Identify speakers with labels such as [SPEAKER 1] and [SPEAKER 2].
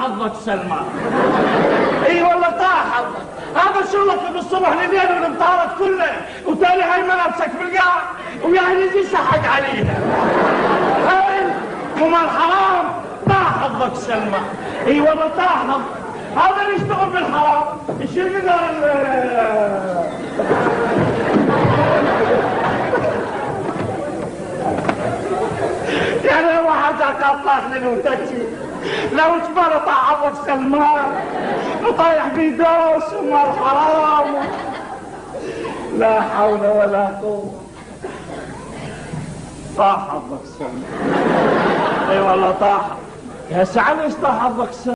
[SPEAKER 1] حظك سلمى. اي والله طاح حظك. هذا شغلك من الصبح لليل ونمطارك كله، وتالي هاي ملابسك بالقاع ويعني يجي سحق عليها. هاي ومال حرام طاح حظك سلمى. اي والله طاح حظك. هذا اللي يشتغل بالحرام يشيل من يعني واحد قطاش للوتاتشي لو جبل طاح حظك سلمى وطايح بيدوس ومال حرام. لا حول ولا قوة. طاح حظك سلمى. اي والله طاح. يا سعد ايش طاح حظك سلمى.